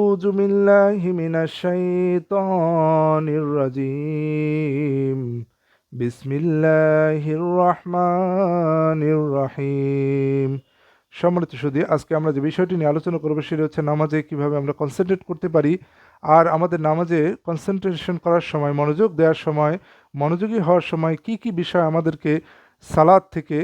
أعوذ بالله من الشيطان الرجيم بسم الله الرحمن الرحيم। সম্মানিত সুধী, আজকে আমরা যে বিষয়টি নিয়ে আলোচনা করব সেটা হচ্ছে নামাজে কিভাবে আমরা কনসেন্ট্রেট করতে পারি। আর আমাদের নামাজে কনসেন্ট্রেশন করার সময়, মনোযোগ দেওয়ার সময়, মনোযোগী হওয়ার সময় কি কি বিষয় আমাদেরকে সালাত থেকে,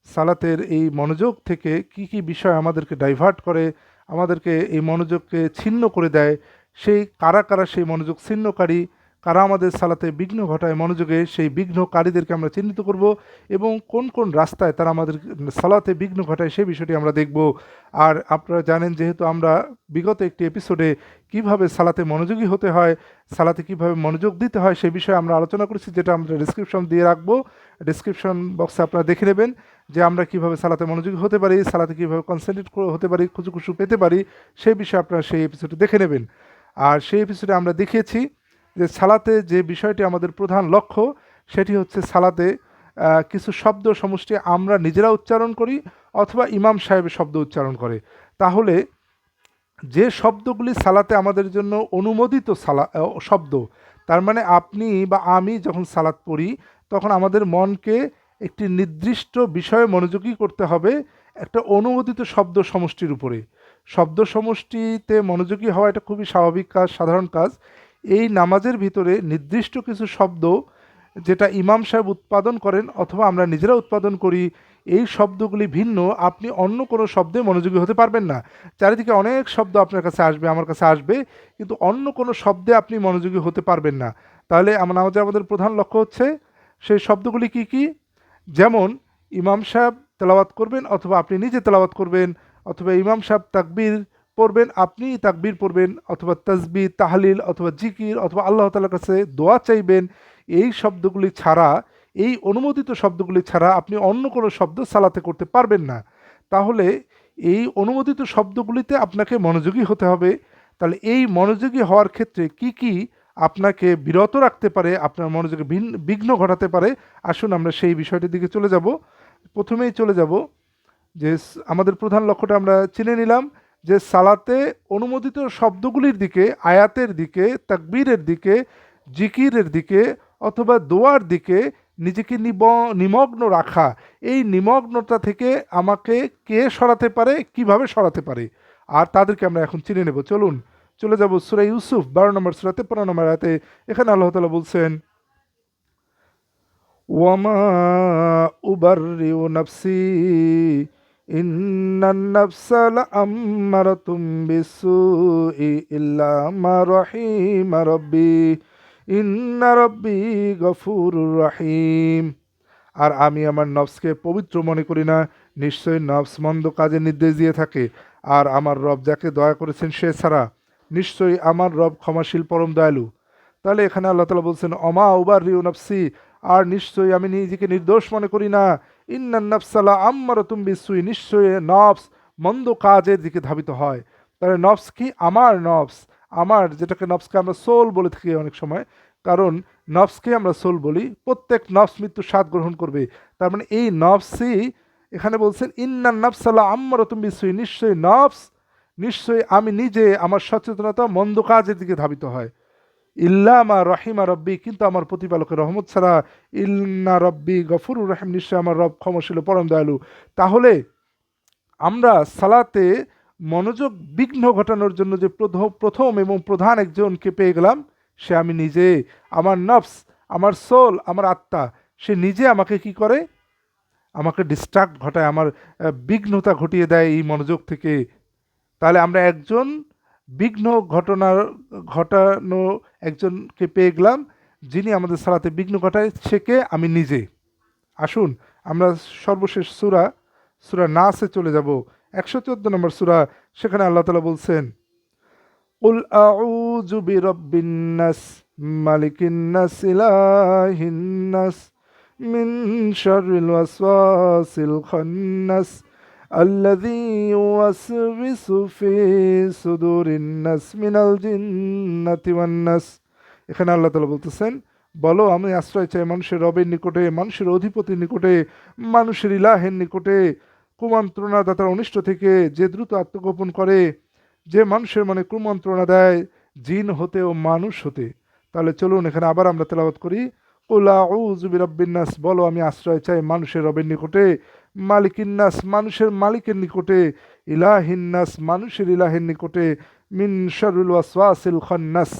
সালাতের এই মনোযোগ থেকে কি কি বিষয় আমাদেরকে ডাইভার্ট করে, আমাদেরকে এই মনোযোগকে ছিন্ন করে দেয়, সেই কারা কারা সেই মনোযোগ ছিন্নকারী, কারা আমাদের সালাতে বিঘ্ন ঘটায় মনোযোগে, সেই বিঘ্নকারীদেরকে আমরা চিহ্নিত করব এবং কোন কোন রাস্তায় তারা আমাদের সালাতে বিঘ্ন ঘটায় সেই বিষয়টি আমরা দেখব। আর আপনারা জানেন, যেহেতু আমরা বিগত একটি এপিসোডে কিভাবে সালাতে মনোযোগী হতে হয়, সালাতে কিভাবে মনোযোগ দিতে হয় সেই বিষয়ে আমরা আলোচনা করেছি, যেটা আমরা ডিসক্রিপশন দিয়ে রাখবো। ডিসক্রিপশন বক্সে আপনারা দেখে নেবেন যে আমরা কিভাবে সালাতে মনোযোগী হতে পারি, সালাতে কিভাবে কনসেন্ট্রেট হতে পারি, খুশু পেতে পারি, সেই বিষয়ে আপনারা সেই এপিসোডে দেখে নেবেন। আর সেই এপিসোডে আমরা দেখিয়েছি যে সালাতে যে বিষয়টি আমাদের প্রধান লক্ষ্য, সেটি হচ্ছে সালাতে কিছু শব্দ সমষ্টি আমরা নিজেরা উচ্চারণ করি অথবা ইমাম সাহেবের শব্দ উচ্চারণ করে। তাহলে যে শব্দগুলি সালাতে আমাদের জন্য অনুমোদিত শব্দ, তার মানে আপনি বা আমি যখন সালাত পড়ি তখন আমাদের মনকে একটি নির্দিষ্ট বিষয়ে মনোযোগী করতে হবে, একটা অনুমোদিত শব্দ সমষ্টির উপরে। শব্দ সমষ্টিতে মনোযোগী হওয়া এটা খুবই স্বাভাবিক কাজ, সাধারণ কাজ। এই নামাজের ভিতরে নির্দিষ্ট কিছু শব্দ যেটা ইমাম সাহেব উৎপাদন করেন অথবা আমরা নিজেরা উৎপাদন করি, এই শব্দগুলি ভিন্ন, আপনি অন্য কোনো শব্দে মনোযোগী হতে পারবেন না। চারিদিকে অনেক শব্দ আপনার কাছে আসবে, আমার কাছে আসবে, কিন্তু অন্য কোনো শব্দে আপনি মনোযোগী হতে পারবেন না। তাহলে আমাদের প্রধান লক্ষ্য হচ্ছে সেই শব্দগুলি কি কি। যেমন ইমাম সাহেব তেলাওয়াত করবেন অথবা আপনি নিজে তেলাওয়াত করবেন, অথবা ইমাম সাহেব তাকবীর পড়বেন আপনি তাকবীর পড়বেন, অথবা তাসবিহ, তাহলিল, অথবা জিকির, অথবা আল্লাহ তাআলার কাছে দোয়া চাইবেন। এই শব্দগুলি ছাড়া, এই অনুমোদিত শব্দগুলি ছাড়া আপনি অন্য কোনো শব্দ সালাতে করতে পারবেন না। তাহলে এই অনুমোদিত শব্দগুলিতে আপনাকে মনোযোগী হতে হবে। তাহলে এই মনোযোগী হওয়ার ক্ষেত্রে কি কি আপনাকে বিরত রাখতে পারে, আপনার মনোযোগে বিঘ্ন ঘটাতে পারে, আসুন আমরা সেই বিষয়টির দিকে চলে যাব। প্রথমেই চলে যাব যে আমাদের প্রধান লক্ষ্যটা আমরা চিনে নিলাম, যে সালাতে অনুমোদিত শব্দগুলির দিকে, আয়াতের দিকে, তাকবীরের দিকে, জিকিরের দিকে অথবা দোয়ার দিকে নিজেকে নিমগ্ন রাখা। এই নিমগ্নতা থেকে আমাকে কে সরাতে পারে, কিভাবে সরাতে পারে, আর তাদেরকে আমরা এখন চিনে নেব। চলুন চলে যাব সূরা ইউসুফ 12 নম্বর সূরা 53 নম্বর আয়াতে। এখানে আল্লাহ তাআলা বলছেন, ওয়ামা উবাররিউ নাফসি ইন্নান নাফসা লাআম্মারাতুম বিসসুই ইল্লা মা রাহিমা রাব্বি ইন্না রাব্বি গফুরুর রহিম। আর আমি আমার নফসকে পবিত্র মনে করি না, নিশ্চয়ই নফস মন্দ কাজে নির্দেশ দিয়ে থাকে, আর আমার রব যাকে দয়া করেছেন সে ছাড়া নিশ্চয়ই আমার রব ক্ষমাশীল পরম দয়ালু। তাহলে এখানে আল্লাহ তাআলা বলছেন অমা উবার রিউ নফসি, আর নিশ্চয়ই আমি নিজেকে নির্দোষ মনে করি না, ইন্নান নাফসালা আম্মারাতুম বিসসুই, নিশ্চয়ই নফস মন্দ কাজের দিকে ধাবিত হয়। তাহলে নফস কি? আমার নফস, আমার যেটাকে নফসকে আমরা সোল বলে থাকি অনেক সময়, কারণ নফসকে আমরা সোল বলি। প্রত্যেক নফস মৃত্যুর স্বাদ গ্রহণ করবে। তার মানে এই নফসই এখানে বলছেন ইন্নান নাফসালা আম্মারাতুম বিসসুই, নিশ্চয়ই নফস, নিশ্চয়ই আমি নিজে, আমার সচেতনতা মন্দ কাজের দিকে ধাবিত হয়। ইল্লা মা রহিমা রব্বি, কিন্তু আমার প্রতিপালকের রহমত ছাড়া। ইন্না রব্বি গফুরুর রহিম, নিশ্চয় আমার রব ক্ষমাশীল পরম দয়ালু। তাহলে আমরা সালাতে মনোযোগ বিঘ্ন ঘটানোর জন্য যে প্রথম এবং প্রধান একজনকে পেয়ে গেলাম, সে আমি নিজে। আমার নফস, আমার সোল, আমার আত্মা, সে নিজে আমাকে কি করে? আমাকে ডিস্ট্রাক্ট ঘটায়, আমার বিঘ্নতা ঘটিয়ে দেয় এই মনোযোগ থেকে। তাহলে আমরা একজন বিঘ্ন ঘটানো একজনকে পেয়ে গেলাম, যিনি আমাদের সালাতে বিঘ্ন ঘটায়, সে কে? আমি নিজে। আসুন আমরা সর্বশেষ সূরা, সূরা নাসে চলে যাব, 114 নম্বর সূরা। সেখানে আল্লাহ তাআলা বলছেন, কুল আউযু বিরাব্বিন নাস মালিকিন নাস ইলাহিন নাস মিন শাররিল ওয়াসওয়াসিল খান্নাস আল্লাযী ইউওয়াসওয়িসু ফি সুদুরিন নাস মিনাল জিন্নাতি ওয়ান নাস। এখানে আল্লাহ তাআলা বলতেছেন, বলো আমি আশ্রয় চাই মানুষের রবের নিকটে, মানুষের অধিপতির নিকটে, মানুষের ইলাহের নিকটে, কুমন্ত্রণাদাতার অনিষ্ট থেকে, যে দ্রুত আত্মগোপন করে, যে মানুষের মনে কুমন্ত্রণা দেয় জিন হতে ও মানুষ হতে। তাহলে চলুন এখানে আবার আমরা তেলাওয়াত করি। কুল আউযু বিরাব্বিন নাস, বলো আমি আশ্রয় চাই মানুষের রবের নিকটে, মালিকিন নাস, মানুষের মালিকের নিকটে, ইলাহিন নাস, মানুষের ইলাহের নিকটে, মিন শাররিল ওয়াসওয়াসিল খান্নাস,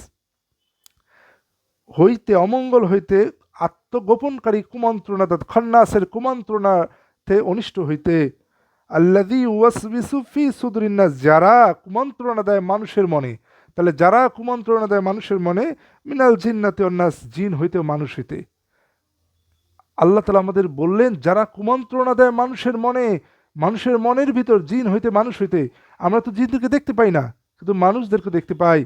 হইতে অমঙ্গল হইতে আত্মগোপনকারী কুমন্ত্রণাদাত, খান্নাসের কুমন্ত্রণাতে অনিষ্ট হইতে, আল্লাযী ওয়াসবিসু ফি সুদুরিন নাস, যারা কুমন্ত্রণা দেয় মানুষের মনে। তাহলে যারা কুমন্ত্রণা দেয় মানুষের মনে, মিনাল জিন্নাতি ওয়ান নাস, জিন হইতে মানুষ হইতে। আল্লাহ তাআলা আমাদের বললেন যারা কুমন্ত্রণা দেয় মানুষের মনে, মানুষের মনের ভিতর, জিন হইতে মানুষ হইতে। আমরা তো জিনদেরকে দেখতে পাই না, শুধু মানুষদেরকে দেখতে পাই।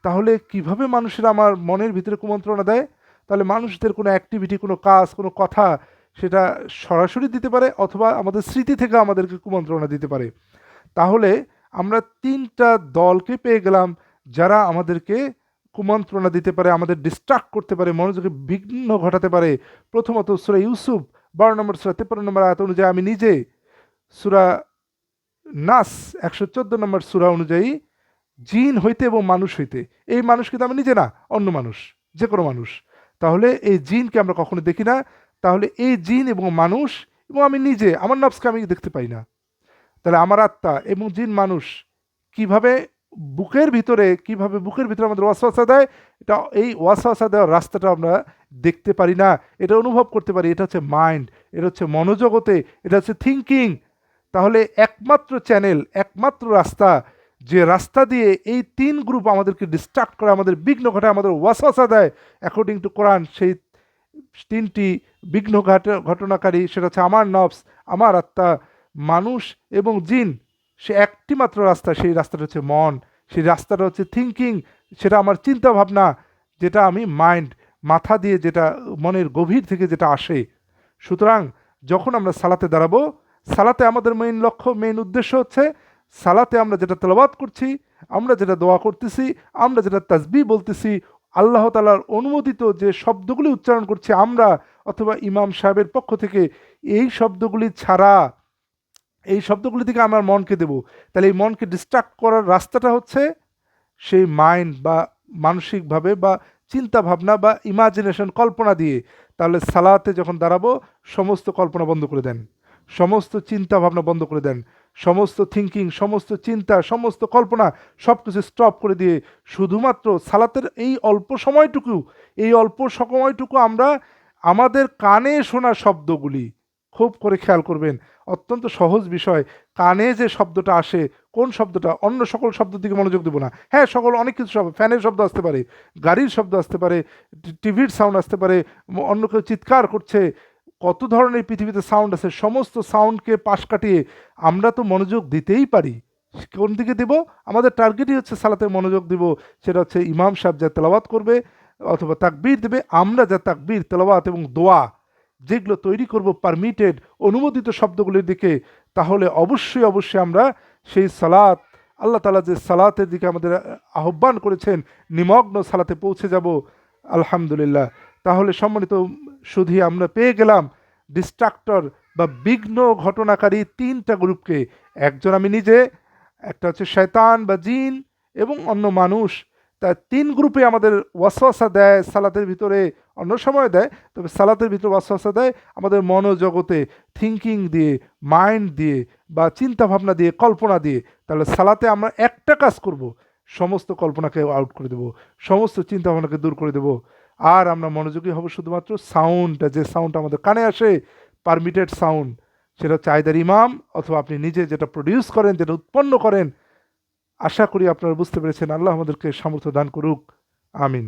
তাহলে কিভাবে মানুষের আমার মনের ভিতরে কুমন্ত্রণা দেয়? তাহলে মানুষদের কোনো অ্যাক্টিভিটি, কোনো কাজ, কোনো কথা, সেটা সরাসরি দিতে পারে অথবা আমাদের স্মৃতি থেকে আমাদেরকে কুমন্ত্রণা দিতে পারে। তাহলে আমরা তিনটা দলকে পেয়ে গেলাম যারা আমাদেরকে কুমন্ত্রণা দিতে পারে, আমাদের ডিস্ট্রাক্ট করতে পারে, মনোযোগে বিঘ্ন ঘটাতে পারে। প্রথমত সূরা ইউসুফ 12 নম্বর সূরা 53 নম্বর আয়াত অনুযায়ী আমি নিজে, সূরা নাস 114 নম্বর সূরা অনুযায়ী, জিন হইতে এবং মানুষ হইতে। এই মানুষ কিন্তু আমি নিজে না, অন্য মানুষ, যে কোনো মানুষ। তাহলে এই জিনকে আমরা কখনো দেখি না। তাহলে এই জিন এবং মানুষ এবং আমি নিজে, আমার নফসকে আমি দেখতে পাই না। তাহলে আমার আত্মা এবং জিন মানুষ কিভাবে বুকের ভিতরে আমাদের ওয়াসওয়াসা দেয়, এটা, এই ওয়াসওয়াসা দেওয়ার রাস্তাটা আমরা দেখতে পারি না, এটা অনুভব করতে পারি। এটা হচ্ছে মাইন্ড, এটা হচ্ছে মনোজগতে, এটা হচ্ছে থিঙ্কিং। তাহলে একমাত্র চ্যানেল, একমাত্র রাস্তা, যে রাস্তা দিয়ে এই তিন গ্রুপ আমাদেরকে ডিস্ট্রাক্ট করে, আমাদের বিঘ্ন ঘটায়, আমাদের ওয়াসওয়াসা দেয়, অ্যাকর্ডিং টু কোরআন, সেই তিনটি বিঘ্ন ঘটনাকারী, সেটা হচ্ছে আমার নফস, আমার আত্মা, মানুষ এবং জিন। সে একটি মাত্র রাস্তা, সেই রাস্তাটা হচ্ছে মন, সেই রাস্তাটা হচ্ছে থিঙ্কিং, সেটা আমার চিন্তা ভাবনা, যেটা আমি মাইন্ড, মাথা দিয়ে, যেটা মনের গভীর থেকে যেটা আসে। সুতরাং যখন আমরা সালাতে দাঁড়াবো, সালাতে আমাদের মেইন লক্ষ্য, মেইন উদ্দেশ্য হচ্ছে, সালাতে আমরা যেটা তেলাওয়াত করছি, আমরা যেটা দোয়া করতেছি, আমরা যেটা তাসবিহ বলতেছি, আল্লাহ তাআলার অনুমোদিত যে শব্দগুলি উচ্চারণ করছি আমরা অথবা ইমাম সাহেবের পক্ষ থেকে, এই শব্দগুলি ছাড়া, এই শব্দগুলি থেকে আমার মনকে দেব। তাহলে এই মনকে ডিস্ট্রাক্ট করার রাস্তাটা হচ্ছে সেই মাইন্ড বা মানসিকভাবে বা চিন্তা ভাবনা বা ইমাজিনেশন, কল্পনা দিয়ে। তাহলে সালাতে যখন দাঁড়াবো, সমস্ত কল্পনা বন্ধ করে দেন, সমস্ত চিন্তা ভাবনা বন্ধ করে দেন, সমস্ত থিঙ্কিং, সমস্ত চিন্তা, সমস্ত কল্পনা, সব কিছু স্টপ করে দিয়ে শুধুমাত্র সালাতের এই অল্প সময়টুকু আমরা আমাদের কানে শোনা শব্দগুলি খুব করে খেয়াল করবেন। অত্যন্ত সহজ বিষয়। কানে যে শব্দটা আসে, কোন শব্দটা, অন্য সকল শব্দের দিকে মনোযোগ দেবো না। হ্যাঁ, অনেক কিছু শব্দ, ফ্যানের শব্দ আসতে পারে, গাড়ির শব্দ আসতে পারে, টিভির সাউন্ড আসতে পারে, অন্য কেউ চিৎকার করছে, কত ধরনের পৃথিবীতে সাউন্ড আছে। সমস্ত সাউন্ডকে পাশ কাটিয়ে আমরা তো মনোযোগ দিতেই পারি। কোন দিকে দেব? আমাদের টার্গেটই হচ্ছে সালাতে মনোযোগ দিব। সেটা হচ্ছে ইমাম সাহেব যা তেলাওয়াত করবে অথবা তাকবীর দেবে, আমরা যা তাকবীর, তেলাওয়াত এবং দোয়া যেগুলো তৈরি করব পারমিটেড, অনুমোদিত শব্দগুলির দিকে, তাহলে অবশ্যই অবশ্যই আমরা সেই সালাত, আল্লাহ তাআলা যে সালাতের দিকে আমাদের আহ্বান করেছেন, নিমগ্ন সালাতে পৌঁছে যাব আলহামদুলিল্লাহ। তাহলে সম্মানিত সুধী, আমরা পেয়ে গেলাম ডিস্ট্রাক্টর বা বিঘ্ন ঘটনাকারী তিনটা গ্রুপকে। একজন আমি নিজে, একটা হচ্ছে শয়তান বা জিন, এবং অন্য মানুষ। তা তিন গ্রুপে আমাদের ওয়াসওয়াসা দেয় সালাতের ভিতরে, অন্য সময় দেয়, তবে সালাতের ভিতরে ওয়াসওয়াসা দেয় আমাদের মনোজগতে, থিঙ্কিং দিয়ে, মাইন্ড দিয়ে বা চিন্তা ভাবনা দিয়ে, কল্পনা দিয়ে। তাহলে সালাতে আমরা একটা কাজ করব, সমস্ত কল্পনাকে আউট করে দেব, সমস্ত চিন্তা ভাবনাকে দূর করে দেব। আর আমরা মনোযোগী হব শুধুমাত্র সাউন্ডটা, যে সাউন্ড আমাদের কানে আসে, পারমিটেড সাউন্ড, সেটা হচ্ছে আইদার ইমাম অথবা আপনি নিজে যেটা প্রডিউস করেন, যেটা উৎপন্ন করেন। আশা করি আপনারা বুঝতে পেরেছেন। আল্লাহ আমাদেরকে সামর্থ্য দান করুক। আমিন।